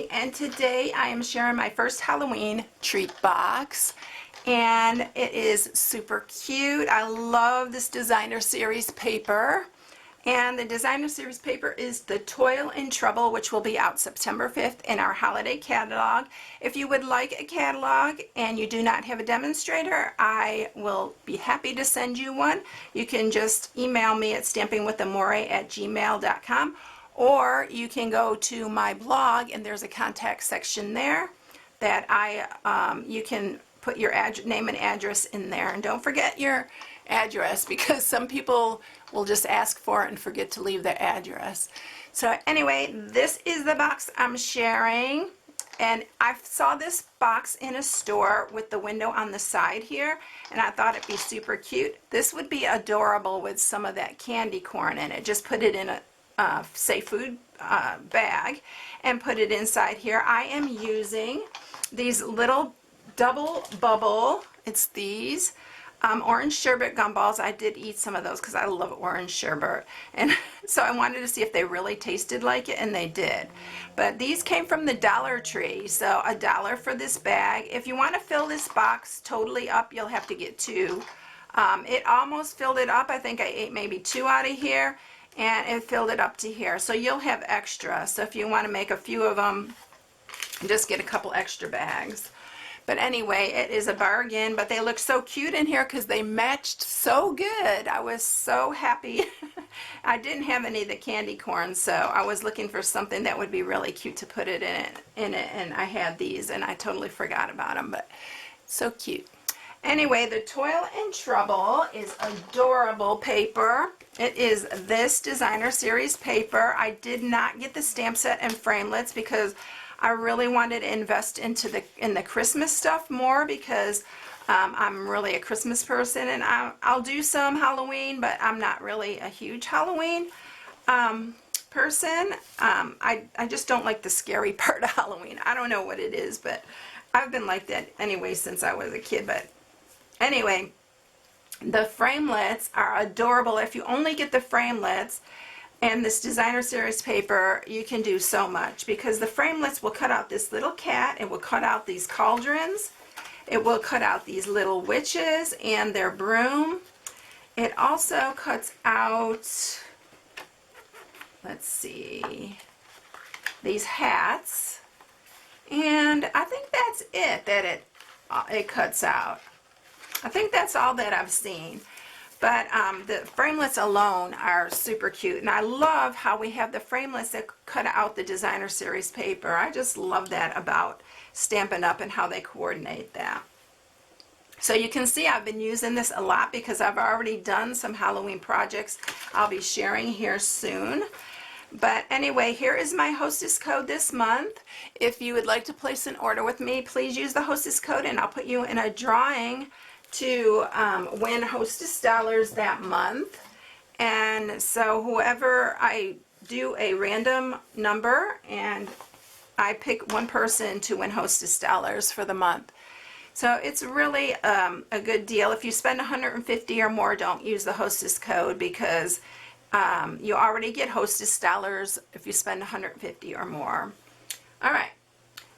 Hi, and today I am sharing my first Halloween treat box, and it is super cute. I love this designer series paper, and the designer series paper is the Toil and Trouble, which will be out September 5th in our holiday catalog. If you would like a catalog and you do not have a demonstrator, I will be happy to send you one. You can just email me at stampingwithamore@gmail.com. Or you can go to my blog, and there's a contact section there that you can put your name and address in there. And don't forget your address, because some people will just ask for it and forget to leave their address. So anyway, this is the box I'm sharing. And I saw this box in a store with the window on the side here, and I thought it'd be super cute. This would be adorable with some of that candy corn in it. Just put it in a say food bag and put it inside here. I am using these little double bubble, it's these orange sherbet gumballs. I did eat some of those because I love orange sherbet, and so I wanted to see if they really tasted like it, and they did. But these came from the Dollar Tree, so $1 for this bag. If you want to fill this box totally up, you'll have to get two. It almost filled it up. I think I ate maybe 2 out of here, and it filled it up to here, so you'll have extra. So if you want to make a few of them, just get a couple extra bags. But anyway, it is a bargain, but they look so cute in here because they matched so good. I was so happy. I didn't have any of the candy corn, so I was looking for something that would be really cute to put it in it, and I had these, and I totally forgot about them, but so cute. Anyway, the Toil and Trouble is adorable paper. It is this designer series paper. I did not get the stamp set and framelits because I really wanted to invest into the Christmas stuff more, because I'm really a Christmas person, and I'll do some Halloween, but I'm not really a huge Halloween person. I just don't like the scary part of Halloween. I don't know what it is, but I've been like that anyway since I was a kid. But anyway, the framelits are adorable. If you only get the framelits and this designer series paper, you can do so much, because the framelits will cut out this little cat, it will cut out these cauldrons, it will cut out these little witches and their broom. It also cuts out, let's see, these hats, and I think that's it that it cuts out. I think that's all that I've seen. But the framelits alone are super cute, and I love how we have the framelits that cut out the designer series paper. I just love that about Stampin' Up! And how they coordinate that. So you can see I've been using this a lot because I've already done some Halloween projects I'll be sharing here soon. But anyway, here is my hostess code this month. If you would like to place an order with me, please use the hostess code, and I'll put you in a drawing to win hostess dollars that month. And so whoever, I do a random number, and I pick one person to win hostess dollars for the month. So it's really a good deal. If you spend $150 or more, don't use the hostess code, because you already get hostess dollars if you spend $150 or more. All right,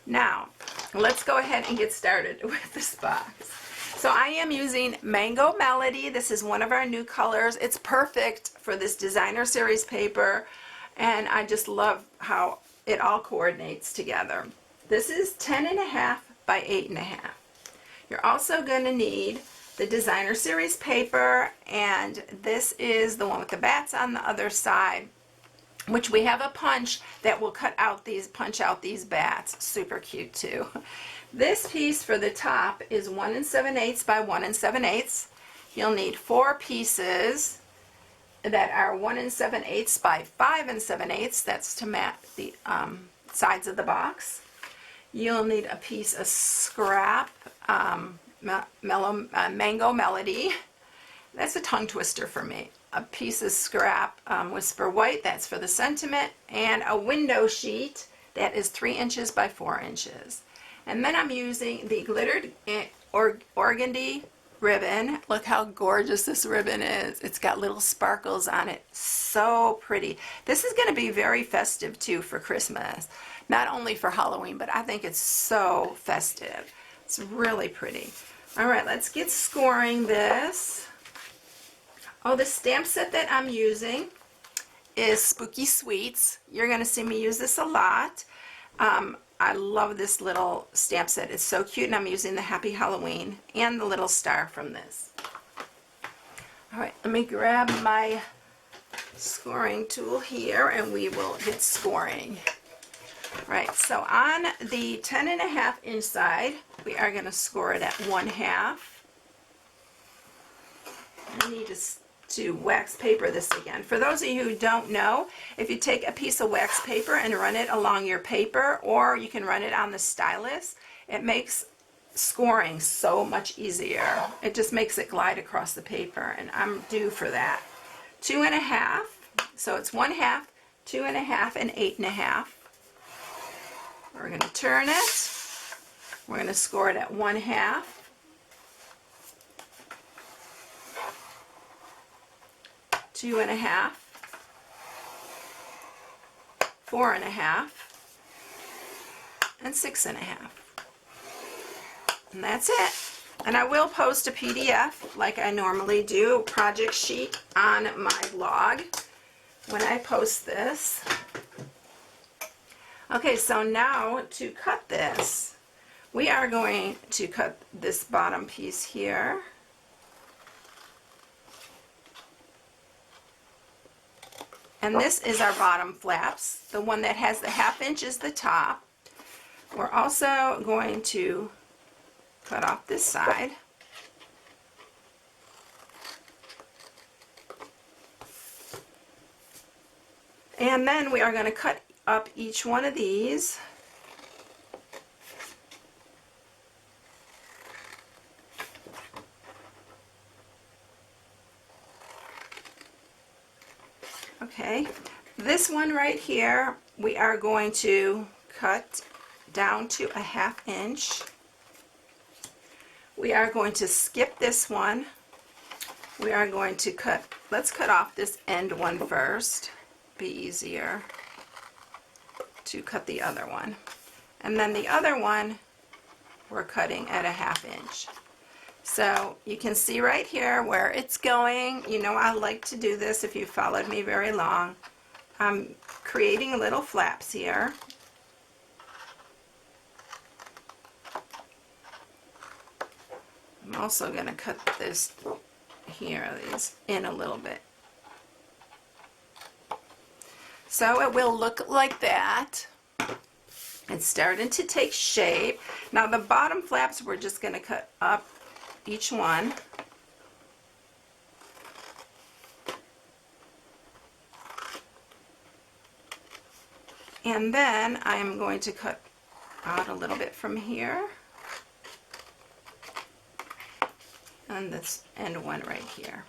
now let's go ahead and get started with this box. So I am using Mango Melody. This is one of our new colors. It's perfect for this designer series paper, and I just love how it all coordinates together. This is 10.5 by 8.5. You're also going to need the designer series paper, and this is the one with the bats on the other side, which we have a punch that will punch out these bats. Super cute too. This piece for the top is 1 7/8 by 1 7/8. You'll need 4 pieces that are 1 7/8 by 5 7/8. That's to match the sides of the box. You'll need a piece of scrap Mango Melody. That's a tongue twister for me. A piece of scrap Whisper White, that's for the sentiment, and a window sheet that is 3 inches by 4 inches. And then I'm using the glittered organdy ribbon. Look how gorgeous this ribbon is. It's got little sparkles on it. So pretty. This is going to be very festive too for Christmas. not only for Halloween, but I think it's so festive. It's really pretty. All right, let's get scoring this. Oh, the stamp set that I'm using is Spooky Sweets. You're going to see me use this a lot. I love this little stamp set. It's so cute, and I'm using the Happy Halloween and the little star from this. All right, let me grab my scoring tool here, and we will get scoring. Right, so on the 10.5 inch side, we are going to score it at 1/2. I need to wax paper this again. For those of you who don't know, if you take a piece of wax paper and run it along your paper, or you can run it on the stylus, it makes scoring so much easier. It just makes it glide across the paper, and I'm due for that. 2.5, so it's 1/2, 2.5, and 8.5. We're going to turn it. We're going to score it at 1/2. 2.5, 4.5, and 6.5. And that's it. And I will post a PDF like I normally do, project sheet on my blog when I post this. Okay, so now to cut this, we are going to cut this bottom piece here. And this is our bottom flaps. The one that has the 1/2 inch is the top. We're also going to cut off this side. And then we are going to cut up each one of these. Okay, this one right here, we are going to cut down to a 1/2 inch. We are going to skip this one. We are going to cut, let's cut off this end one first. Be easier to cut the other one. And then the other one, we're cutting at a 1/2 inch. So you can see right here where it's going. You know I like to do this if you followed me very long. I'm creating little flaps here. I'm also going to cut this here, these in a little bit. So it will look like that. It's starting to take shape. Now the bottom flaps, we're just going to cut up each one. And then I'm going to cut out a little bit from here. And this end one right here.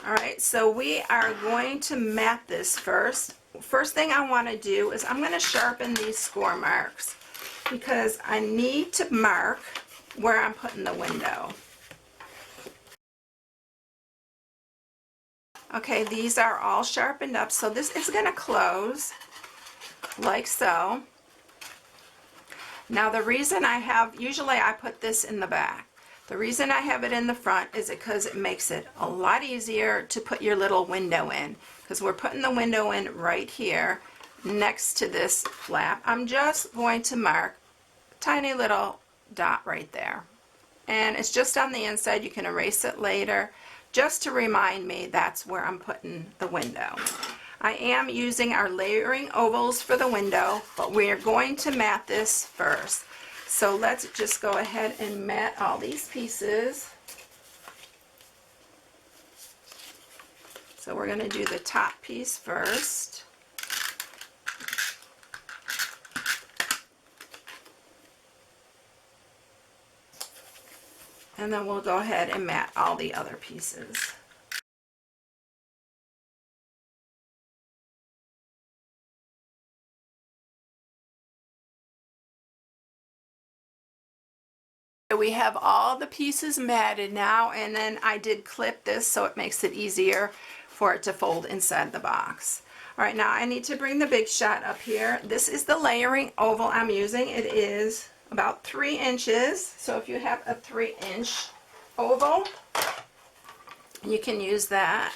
Alright, so we are going to mat this first. First thing I want to do is I'm going to sharpen these score marks, because I need to mark where I'm putting the window. Okay, these are all sharpened up, so this is going to close like so. Now the reason I have, usually I put this in the back. The reason I have it in the front is because it makes it a lot easier to put your little window in, because we're putting the window in right here next to this flap. I'm just going to mark a tiny little dot right there, and it's just on the inside. You can erase it later just to remind me that's where I'm putting the window. I am using our layering ovals for the window, but we're going to mat this first. So let's just go ahead and mat all these pieces. So we're going to do the top piece first. And then we'll go ahead and mat all the other pieces. We have all the pieces matted now, and then I did clip this so it makes it easier for it to fold inside the box. All right, now I need to bring the big shot up here. This is the layering oval I'm using. It is about 3 inches. So if you have a 3-inch oval, you can use that.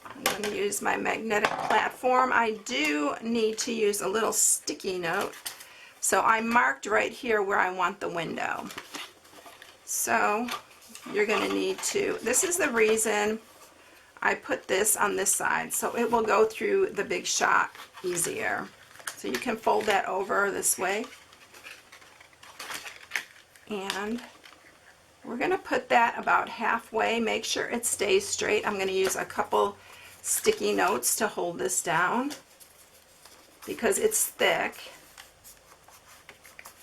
I'm going to use my magnetic platform. I do need to use a little sticky note. So I marked right here where I want the window. So you're going to need to, this is the reason I put this on this side, so it will go through the big shot easier. So you can fold that over this way. And we're going to put that about halfway. Make sure it stays straight. I'm going to use a couple sticky notes to hold this down because it's thick.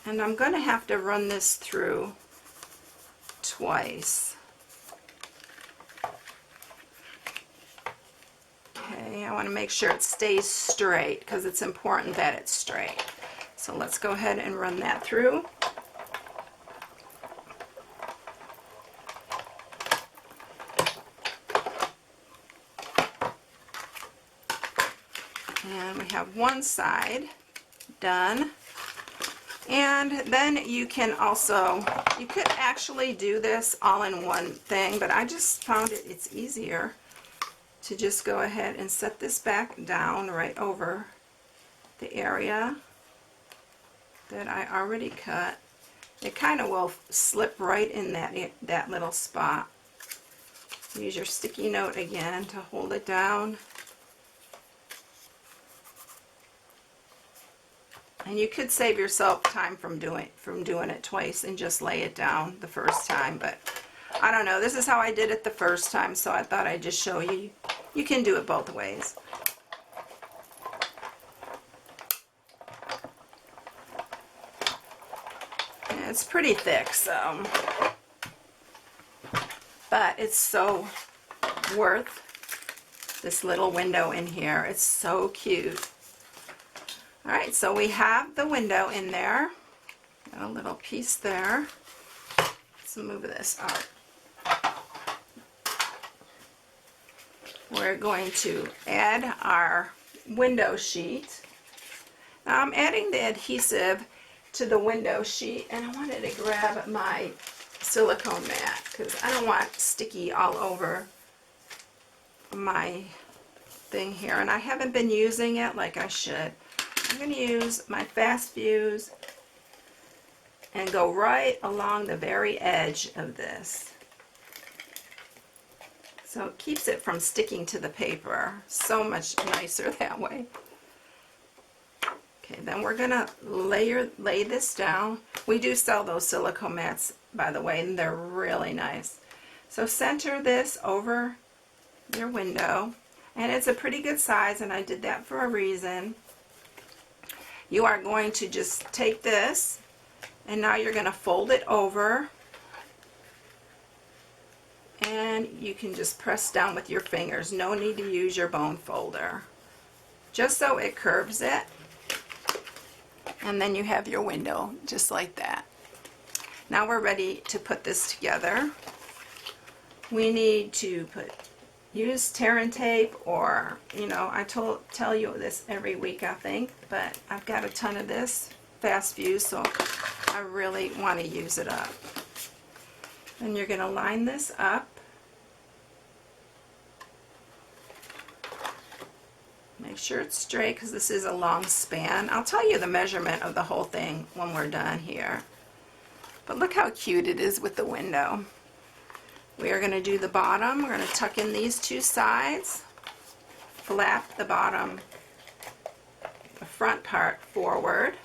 And I'm going to have to run this through twice. Okay, I want to make sure it stays straight because it's important that it's straight. So let's go ahead and run that through. And we have one side done. And then you can also, you could actually do this all in one thing, but I just found it's easier to just go ahead and set this back down right over the area that I already cut. It kind of will slip right in that little spot. Use your sticky note again to hold it down. And you could save yourself time from doing it twice and just lay it down the first time, but I don't know. This is how I did it the first time, so I thought I'd just show you. You can do it both ways. And it's pretty thick, so, but it's so worth this little window in here. It's so cute. All right, so we have the window in there. Got a little piece there. Let's move this out. We're going to add our window sheet. Now I'm adding the adhesive to the window sheet, and I wanted to grab my silicone mat because I don't want sticky all over my thing here, and I haven't been using it like I should. I'm going to use my fast fuse and go right along the very edge of this. So it keeps it from sticking to the paper. So much nicer that way. Okay, then we're going to lay this down. We do sell those silicone mats, by the way, and they're really nice. So center this over your window, and it's a pretty good size, and I did that for a reason. You are going to just take this, and now you're going to fold it over, and you can just press down with your fingers. No need to use your bone folder. Just so it curves it, and then you have your window just like that. Now we're ready to put this together. We need to use tear and tape, or, you know, I tell you this every week, I think, but I've got a ton of this fast fuse, so I really want to use it up. Then you're going to line this up. Make sure it's straight because this is a long span. I'll tell you the measurement of the whole thing when we're done here. But look how cute it is with the window. We are going to do the bottom. We're going to tuck in these two sides, flap the bottom, the front part forward,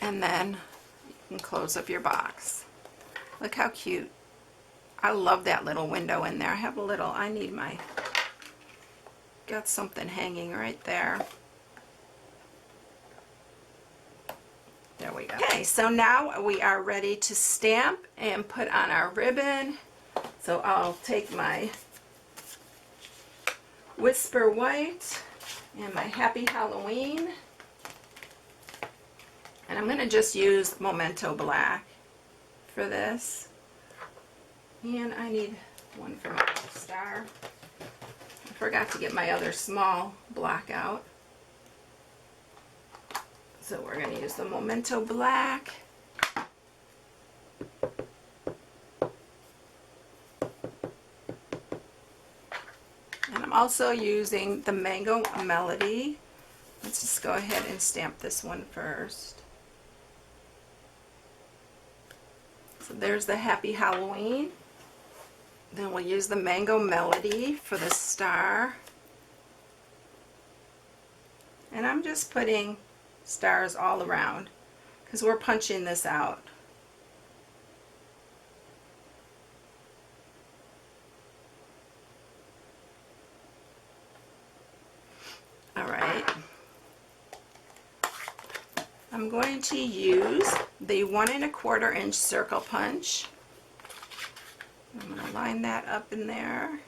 and then you can close up your box. Look how cute. I love that little window in there. I have a little, got something hanging right there. There we go. Okay, so now we are ready to stamp and put on our ribbon. So I'll take my Whisper White and my Happy Halloween. And I'm going to just use Memento Black. for this. And I need one for my star. I forgot to get my other small block out. So we're going to use the Memento Black. And I'm also using the Mango Melody. Let's just go ahead and stamp this one first. So there's the Happy Halloween. Then we'll use the Mango Melody for the star. And I'm just putting stars all around because we're punching this out. All right. I'm going to use the 1 1/4 inch circle punch. I'm going to line that up in there.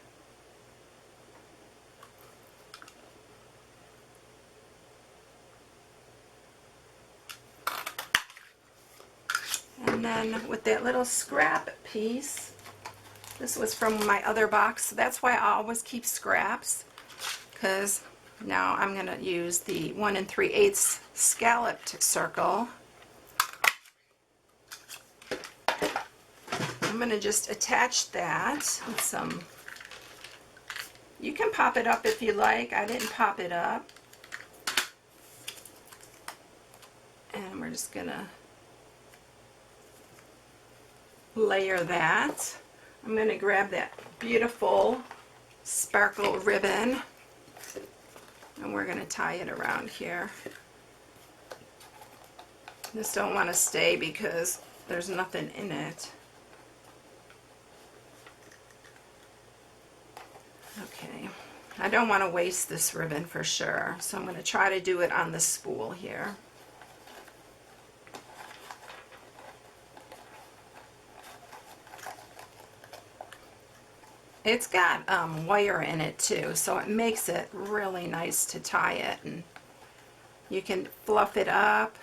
And then with that little scrap piece, this was from my other box, so that's why I always keep scraps, because now I'm going to use the 1 3/8 scalloped circle. I'm going to just attach that with some, you can pop it up if you like, I didn't pop it up. And we're just going to layer that. I'm going to grab that beautiful sparkle ribbon and we're going to tie it around here. This don't want to stay because there's nothing in it. Okay, I don't want to waste this ribbon for sure, so I'm going to try to do it on the spool here. It's got wire in it too, so it makes it really nice to tie it, and you can fluff it up.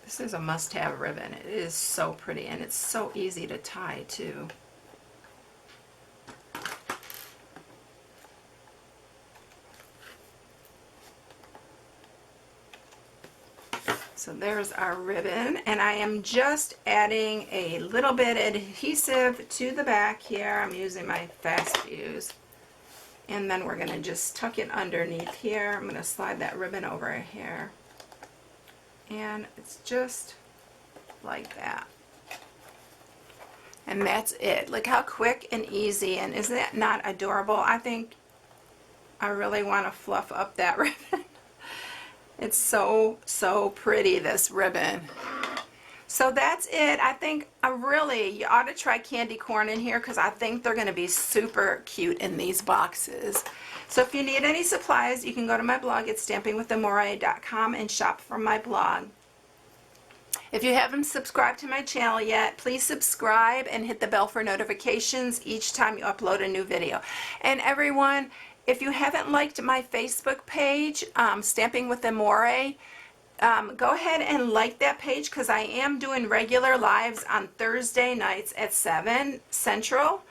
This is a must-have ribbon. It is so pretty and it's so easy to tie too. So there's our ribbon, and I am just adding a little bit adhesive to the back here. I'm using my fast fuse, and then we're going to just tuck it underneath here. I'm going to slide that ribbon over here, and it's just like that. And that's it. Look how quick and easy, and isn't that not adorable? I think I really want to fluff up that ribbon. It's so, so pretty, this ribbon. So that's it. I think you ought to try candy corn in here because I think they're going to be super cute in these boxes. So if you need any supplies, you can go to my blog at stampingwithamore.com and shop from my blog. If you haven't subscribed to my channel yet, please subscribe and hit the bell for notifications each time you upload a new video. And everyone, if you haven't liked my Facebook page, Stamping with Amore, go ahead and like that page because I am doing regular lives on Thursday nights at 7 Central.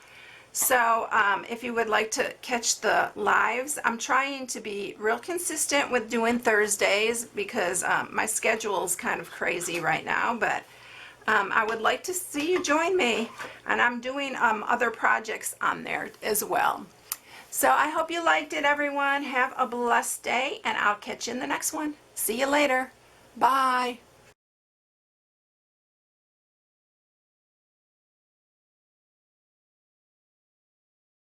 So if you would like to catch the lives, I'm trying to be real consistent with doing Thursdays because my schedule is kind of crazy right now, but I would like to see you join me, and I'm doing other projects on there as well. So I hope you liked it, everyone. Have a blessed day, and I'll catch you in the next one. See you later. Bye.